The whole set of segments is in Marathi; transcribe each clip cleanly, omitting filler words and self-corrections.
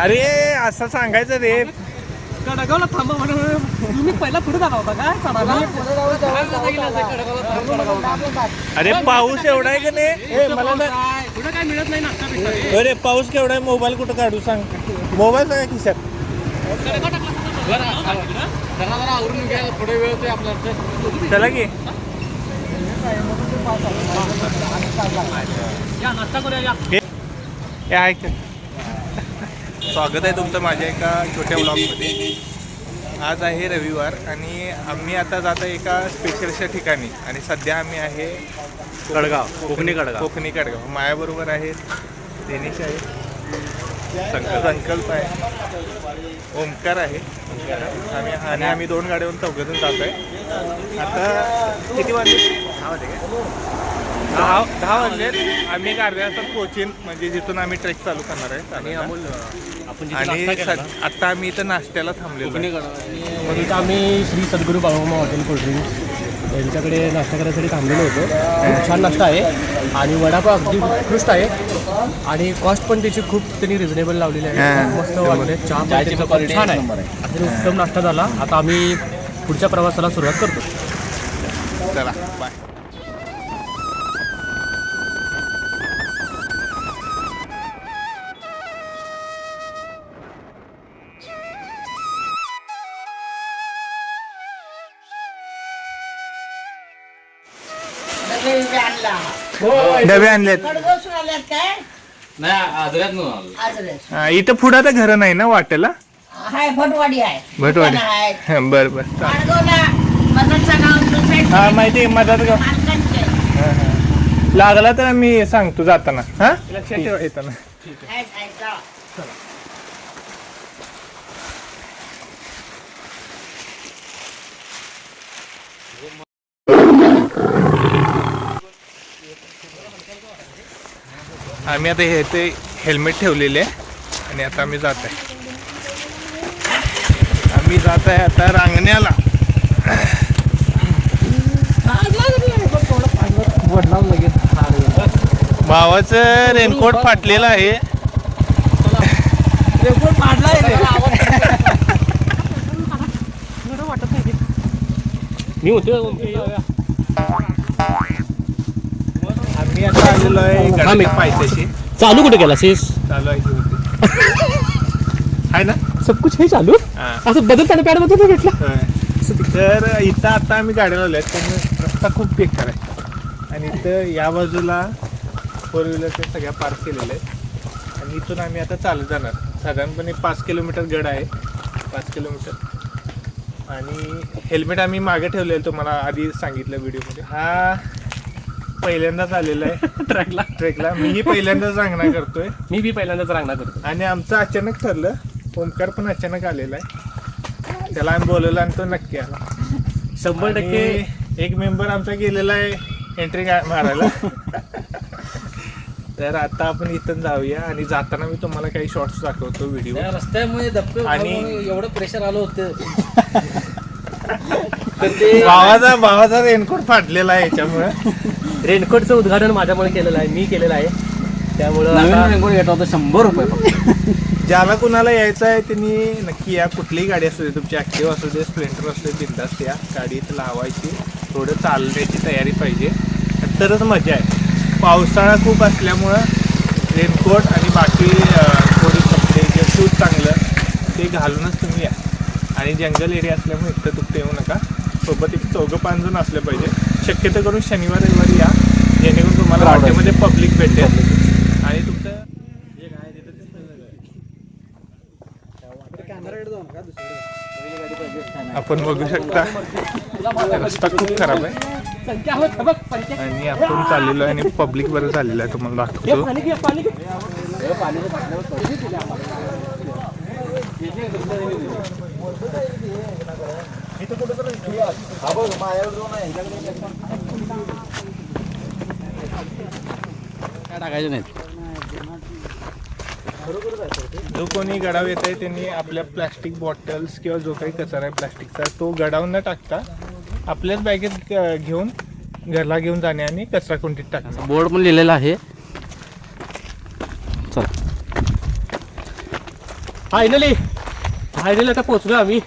अरे असं सांगायचं रे. कडगावला थांबा म्हणून तुम्ही पहिला पुढे जाणार होता काय चढायला? अरे पाऊस एवढा आहे का नाही मला पुढे काय मिळत नाही ना. अरे पाऊस केवढा आहे. मोबाईल कुठं काढू सांग. मोबाईल सांगा खिशात. आवरून घ्या पुढे वेळ होते आपल्याला. चला की या नाश्ता करूया. हे ऐक. स्वागत आहे तुमचं माझ्या एका छोट्या ब्लॉगमध्ये. आज आहे रविवार आणि आम्ही आता जातो एका स्पेशलच्या ठिकाणी आणि सध्या आम्ही आहे कडगाव, कोकणी कडगाव. माझ्याबरोबर आहेत देनिश आहे, संकल्प आहे, ओमकार आहे आम्ही 2 गाड्यावरून 4 जण जातो आहे. आता किती वाजले? 10 वाजलेत. आम्ही एक अर्ध्या तासात पोहोचीन म्हणजे जिथून आम्ही ट्रेक चालू करणार आहे. आणि आता आम्ही इथं नाश्त्याला थांबलेलो आहे. इथं आम्ही श्री सद्गुरू बाळूमा हॉटेल कोल्ड्रिंक्स यांच्याकडे नाश्ता करायसाठी थांबलेलो होतो. खूप छान नाश्ता आहे आणि वडापाव अगदी उत्कृष्ट आहे आणि कॉस्ट पण त्याची खूप त्यांनी रिझनेबल लावलेली आहे. मस्त वाटले. चहा पण छान आहे. उत्तम नाश्ता झाला. आता आम्ही पुढच्या प्रवासाला सुरुवात करतो. चला बाय. डबे आणलेत. इथं पुढं आता घर नाही ना वाटेला? भटवाडी आहे. भटवाडी. बर बर. हा माहिती आहे मदत गाव. लागला तर मी सांगतो जाताना. हा लक्षात ठेवा येताना. आम्ही आता हे ते हेल्मेट ठेवलेले आहे आणि आता आम्ही जात आहे आता रांगण्याला. भावाचं रेनकोट फाटलेलं आहे. मी होतो. आम्ही आता आलेलो आहे पायथ्याशी. चालू कुठे केला सीस? चालू आहे ना सब कुछ हे चालू. असं बदलताना पॅड मध्ये भेटला. तर इथं आता आम्ही गाड्या लावल्या आहेत पण रस्ता खूप बेकार आहे आणि इथं या बाजूला 4 व्हीलरच्या सगळ्या पार्क केलेल्या आहेत आणि इथून आम्ही आता चालत जाणार. साधारणपणे 5 किलोमीटर गड आहे. 5 किलोमीटर आणि हेल्मेट आम्ही मागे ठेवलेलं तुम्हाला आधी सांगितलं व्हिडिओमध्ये. हा पहिल्यांदाच आलेला आहे ट्रेकला. मीही पहिल्यांदाच रांगणा करतोय. मी बी पहिल्यांदाच रांगणा करतो आणि आमचं अचानक ठरलं. ओमकार पण अचानक आलेला आहे. त्याला आम्ही बोलवलं आणि तो नक्की आला. 100% एक मेंबर आमचा गेलेला आहे एंट्री मारायला. तर आता आपण इथून जाऊया आणि जाताना मी तुम्हाला काही शॉर्ट्स दाखवतो व्हिडिओ. रस्त्यामुळे धक्के आणि एवढं प्रेशर आलं होतं. भावाचा रेनकोट फाटलेला आहे याच्यामुळे. रेनकोटचं उद्घाटन माझ्यामुळे केलेलं आहे. मी केलेलं आहे. त्यामुळं नवीन रेनकोट घेतला होता 100 रुपये. ज्याला कुणाला यायचं आहे त्यांनी नक्की या. कुठलीही गाडी असू दे, तुमची ॲक्टिव्ह असू दे, स्प्लेंडर असू दे, बिंदास या. गाडीत लावायची, थोडं चालण्याची तयारी पाहिजे तरच मजा आहे. पावसाळा खूप असल्यामुळं रेनकोट आणि बाकी थोडी कपडे जे शूज चांगलं ते घालूनच तुम्ही या. आणि जंगल एरिया असल्यामुळे इथं तुमचं येऊ नका. सोबत एक 4-5 जण असले पाहिजे. शक्यतो करून शनिवार रविवारी या जेणेकरून तुम्हाला वाटेमध्ये पब्लिक भेटेल आणि तुमचं आपण बघू शकता रस्ता खूप खराब आहे आणि आपण चाललेलो आहे आणि पब्लिक बरं चाललेलं आहे. तुम्हाला दाखवतो. टाकायचे नाहीत. जो कोणी गडाव येत आहे त्यांनी आपल्या प्लॅस्टिक बॉटल्स किंवा जो काही कचरा आहे प्लॅस्टिकचा तो गडावून न टाकता आपल्याच बॅगेत घेऊन घरला घेऊन जाणे आणि कचरा कोंडीत टाकणे. बोर्ड पण लिहिलेला आहे. चल फायनली आता पोहोचलो आम्ही.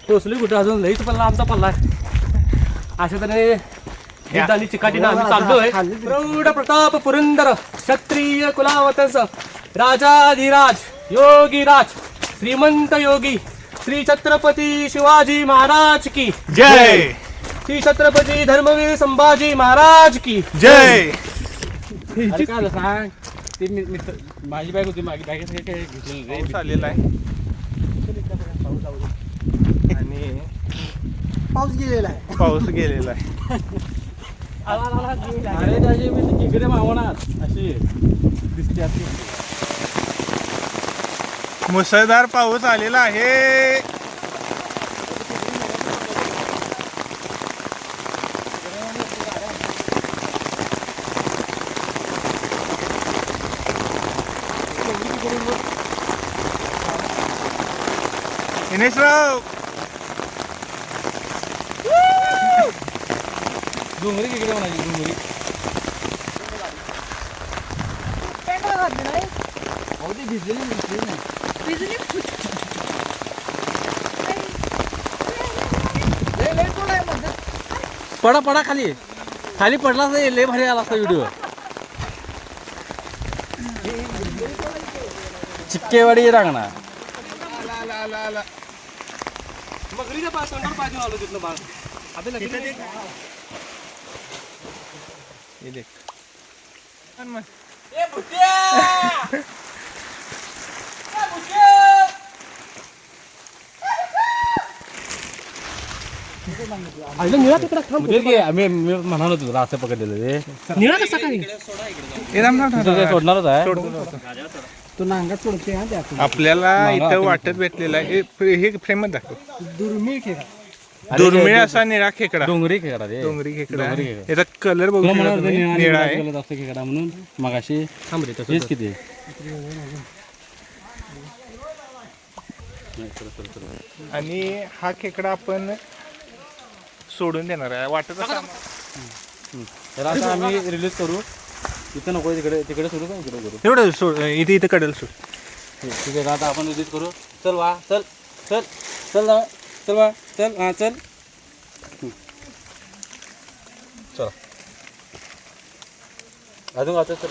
पोहोचलो कुठं अजून लईच पल्ला आमचा पल्ला आहे. अशा तऱ्हेने जिद्द आणि चिकाटीनं आम्ही चाललोय. प्रौढ प्रताप पुरंदर क्षत्रिय कुलावतंस राजाधिराज योगीराज श्रीमंत योगी श्री छत्रपती शिवाजी महाराज की जय श्री छत्रपती धर्मवीर संभाजी महाराज की जय. अरे काय झालं सांग ते मित्र माझी बॅग होती माझी बॅग घेतलेली रे. पाऊस आलेला आहे आणि पाऊस गेलेला आहे. अरे त्याची मी तिकडे मागवणार अशी दिसते अशी. मुसळधार पाऊस आलेला आहे. दिनेशराव डोंगरी तिकडे म्हणायची डोंगरी. अहो ती भिजलेली नाही. पडा पडा खाली खाली पडला असता लय भारी आला असता व्हिडिओ. चिक्केवाडी रांगणार. मगरीच्या पासून पाहिजे आलो तिथलं बाळ. आता लगेच हे देख. आईला निळा तिकडं थांब. उद्या की आम्ही मी म्हणाल होतो तुला असं पकडलेलं रे. निळा कसा काही तुझं सोडणारच आहे. तू नांगा सोडते हा त्या आपल्याला इथं वाटत भेटलेला आहे. हे फ्रेमच दाखव. दुर्मिळ खेळ. दुर्मिळ असा निळा खेकडा. डोंगरी खेकडा रे. डोंगरी खेकडा डोंगरी आहे. खेकडा. याचा कलर बघू तुला शकता म्हणाल तुम्ही. निळा आहे. जास्त खेकडा म्हणून मगाशी थांब रे तसं हेच किती आणि हा खेकडा आपण सोडून देणार आहे. वाटत असं तर आता आम्ही रिलीज करू. इथं नको तिकडे तिकडे सोडू का इकडे करू. एवढं सोड. इथे इथे कडेल सोड. ठीक आहे आता आपण रिलीज करू. चल वा चल चल चल वा चल वा चल हां चल चला अजून वाचत चल.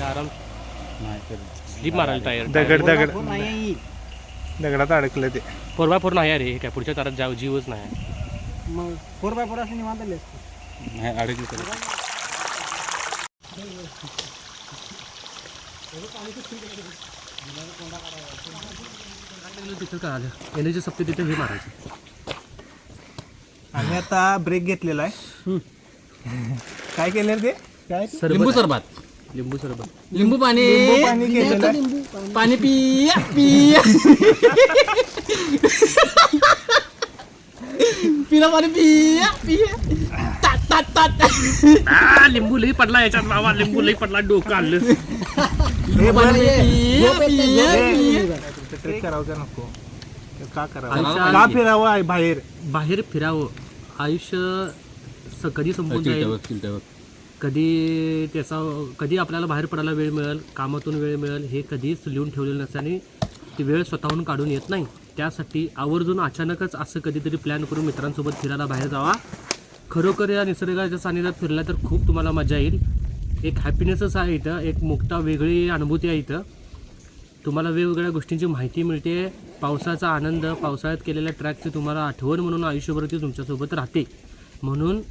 आराम नाही चल. स्लीप मारायला टायर. दगडात अडकलं ते. 4x4 नाही आहे रे. हे काय पुढच्या तारात जाऊ जीवच नाही. नाही अडकली चल. तिथं काय आलं एनर्जी सप्ते तिथे हे मारायचं. आम्ही आता ब्रेक घेतलेला आहे. काय केलं ते काय लिंबू सरबत लिंबू सरबत लिंबू पाणी लिंबू पाणी केलेलं आहे. पाणी पिया पिया पिला पाणी पिया पिया तात तात तात. लिंबू लई पडला याच्यात बाबा. लिंबू लई पडला. डोकं आलं. हे बरं पिया पिया पिया. ट्रेक करावं का नको. का करावं आयुष्य- का फिरावं आहे बाहेर. बाहेर फिरावं. आयुष्य कधी संपून जाईल. कधी आपल्याला बाहेर पडायला वेळ मिळेल. कामातून वेळ मिळेल हे कधीच लिहून ठेवलेलं नसतं आणि ती वेळ स्वतःहून काढून येत नाही. त्यासाठी आवर्जून अचानकच असं कधीतरी प्लॅन करून मित्रांसोबत फिरायला बाहेर जावा. खरोखर या निसर्गाच्या सानिध्यात फिरला तर खूप तुम्हाला मजा येईल. एक हॅपीनेसच आहे इथं. एक मोठा वेगळी अनुभूती आहे इथं. तुम्हाला वेगवेगळ्या गोष्टींची माहिती मिळते. पावसाचा आनंद, पावसाळ्यात केलेल्या ट्रॅकची तुम्हाला आठवण म्हणून आयुष्यभर ती तुमच्यासोबत राहते. म्हणून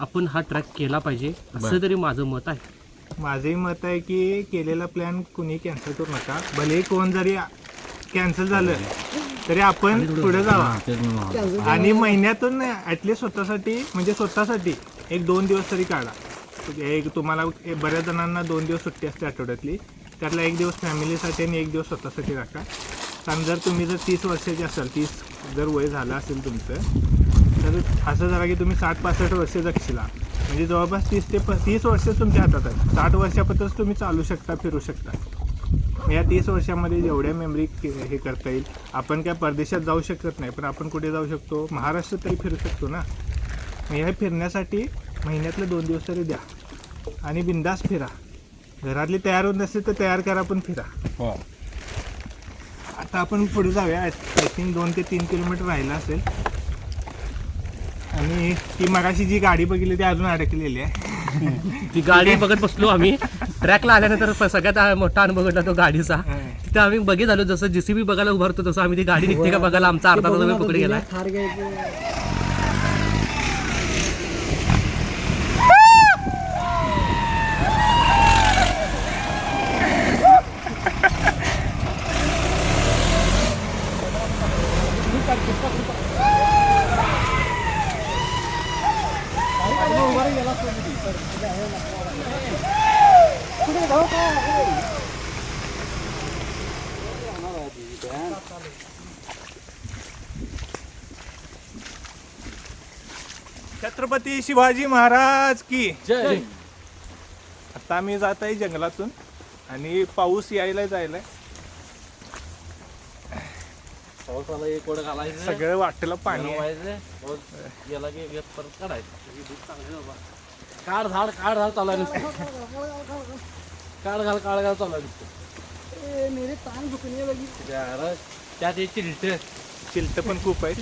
आपण हा ट्रॅक केला पाहिजे असं तरी माझं मत आहे. माझंही मत आहे की केलेला प्लॅन कुणी कॅन्सल करू नका. भले कोण जरी कॅन्सल झालं तरी आपण पुढे जावा. आणि महिन्यातून ॲटलिस्ट स्वतःसाठी एक 2 दिवस तरी काढा. एक तुम्हाला बऱ्याच जणांना 2 दिवस सुट्टी असते आठवड्यातली. त्यातला 1 दिवस फॅमिलीसाठी आणि 1 दिवस स्वतःसाठी राखा. कारण जर तुम्ही जर 30 वर्षाचे असाल, 30 जर वय झालं असेल तुमचं, तर असं जरा की तुम्ही 60-65 वर्ष जगशिला, म्हणजे जवळपास 30 वर्ष तुमच्या हातात आहेत. 60 वर्षापर्यंतच तुम्ही चालू शकता, फिरू शकता. या 30 वर्षामध्ये जेवढ्या मेमरी हे करता येईल. आपण काय परदेशात जाऊ शकत नाही, पण आपण कुठे जाऊ शकतो, महाराष्ट्रात तरी फिरू शकतो ना. मग ह्या फिरण्यासाठी महिन्यातले 2 दिवस तरी द्या आणि बिंदास फिरा. घरातली तयार होत नसेल तर तयार करा, पण फिरा. हो. आता आपण पुढे जाऊया. आय थिंक 2 ते 3 किलोमीटर राहिलं असेल. आणि ती मगाशी जी गाडी बघितली ती अजून अडकलेली आहे. ती गाडी बघत बसलो आम्ही. ट्रॅकला आल्यानंतर सगळ्यात मोठा अनुभव घडला तो गाडीचा. तिथं आम्ही बघित झालो, जसं JCB बघायला उभारतो तसं आम्ही ती गाडी निघते का बघायला आमचा अर्धा तास वेळ पकडे गेला. छत्रपती शिवाजी महाराज की जय. आता आम्ही जात आहे जंगलातून आणि पाऊस यायला जायलाय. पावसाला एक ओढ घालायचं, सगळं वाटेला पाणी आहे. व्हायचं, याला की एक परत काढायचं. काढ झाड चालू आहे नुसतं. काढ घाल चालू आहे नुसतं. त्यात एक चिलट पण खूप आहे.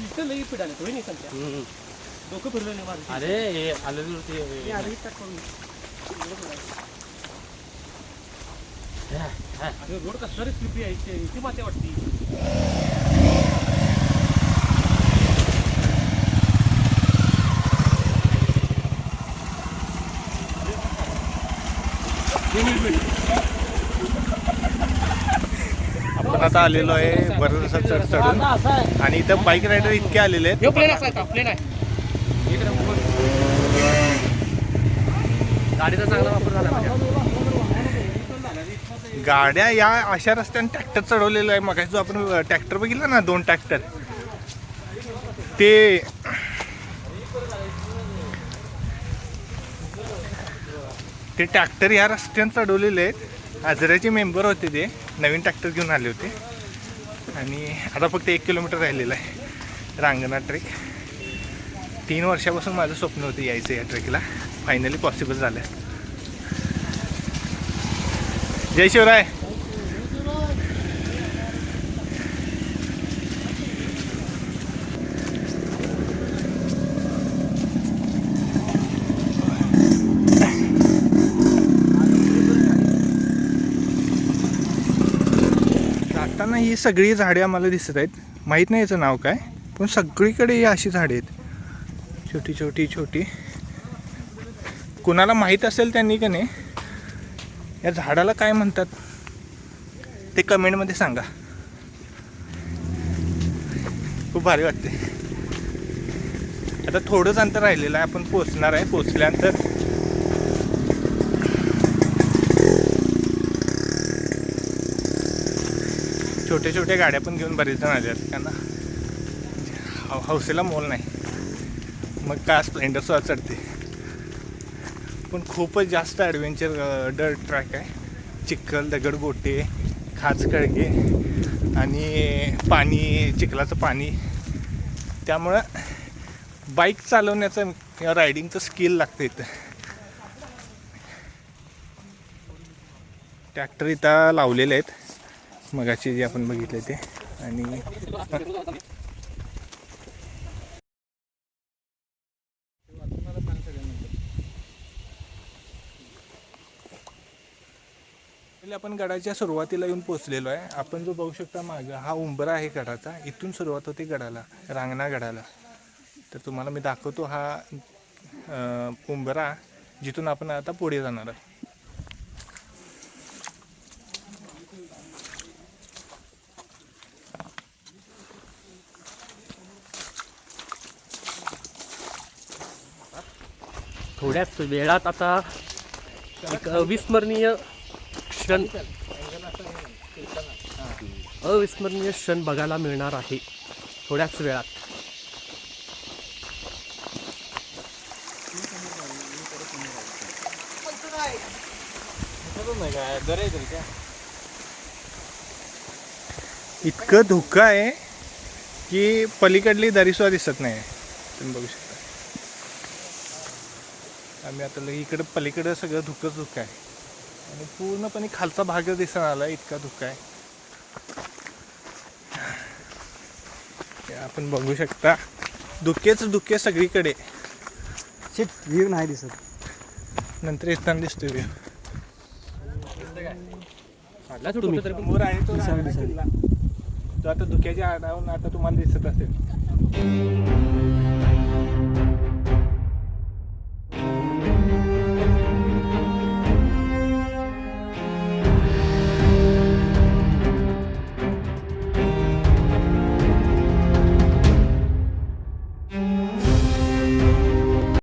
डोकं फिरलं नाही माझं. अरे हे आलेली होती. रोड कसं तरी स्लिपी आहे, ती माते वाटती. आपण आता आलेलो आहे बरं चढून. आणि इथं बाईक रायडर इतके आलेले आहेत. प्लेन असायचा, प्लेन आहे. गाडीचा चांगला वापर झाला माझ्या. गाड्या या अशा रस्त्याने ट्रॅक्टर चढवलेलं आहे. मग जो आपण ट्रॅक्टर बघितला ना, 2 ट्रॅक्टर, ते ट्रॅक्टर या रस्त्याने चढवलेले आहेत. आजऱ्याचे मेंबर होते, ते नवीन ट्रॅक्टर घेऊन आले होते. आणि आता फक्त 1 किलोमीटर राहिलेलं आहे रांगणा ट्रेक. 3 वर्षापासून माझं स्वप्न होतं यायचं या ट्रेकला. फायनली पॉसिबल झालं. जय शिवराय. जाताना ही सगळी झाडे आम्हाला दिसत आहेत. माहीत नाही याचं नाव काय, पण सगळीकडे ही अशी झाडे आहेत, छोटी छोटी छोटी. कुणाला माहीत असेल त्यांनी का नाही या झाडाला काय म्हणतात ते कमेंटमध्ये सांगा. खूप भारी वाटते. आता थोडंच अंतर राहिलेलं आहे, आपण पोचणार आहे. पोचल्यानंतर छोट्या छोट्या गाड्या पण घेऊन बरेच जण आले आहेत, कारण हौसेला मोल नाही. मग का स्प्लेंडर सुद्धा चढते. पण खूपच जास्त ॲडव्हेंचर डर्ट ट्रॅक आहे. चिखल, दगडगोटे, खाचखळगे आणि पाणी, चिखलाचं पाणी. त्यामुळं बाईक चालवण्याचं किंवा रायडिंगचं स्किल लागतं इथं. ट्रॅक्टर इथं लावलेले आहेत मगाशी जे आपण बघितले ते. आणि आपण गडाच्या सुरुवातीला येऊन पोचलेलो आहे. आपण जो बघू शकता मागं हा उंबरा आहे गडाचा. इथून सुरुवात होते गडाला, रांगणा गडाला. तर तुम्हाला मी दाखवतो हा उंबरा, जिथून आपण आता पुढे जाणार आहे. थोड्याच वेळात आता एक अविस्मरणीय क्षण अविस्मरणीय क्षण बघायला मिळणार आहे थोड्याच वेळात. इतकं धोका आहे की पलीकडली दरीसुद्धा दिसत नाही. तुम्ही बघू शकता. आम्ही आता इकडं पलीकडं सगळं धुकं आहे आणि पूर्णपणे खालचा भाग दिसत आला, इतका धुका आहे. हे आपण बघू शकता, धुके सगळीकडे. व्ह्यू नाही दिसत. नंतर येताना दिसतोय व्ह्यू. समोर आहे तो रायगड किल्ला. तो आता धुक्याच्या आडावून आता तुम्हाला दिसत असेल.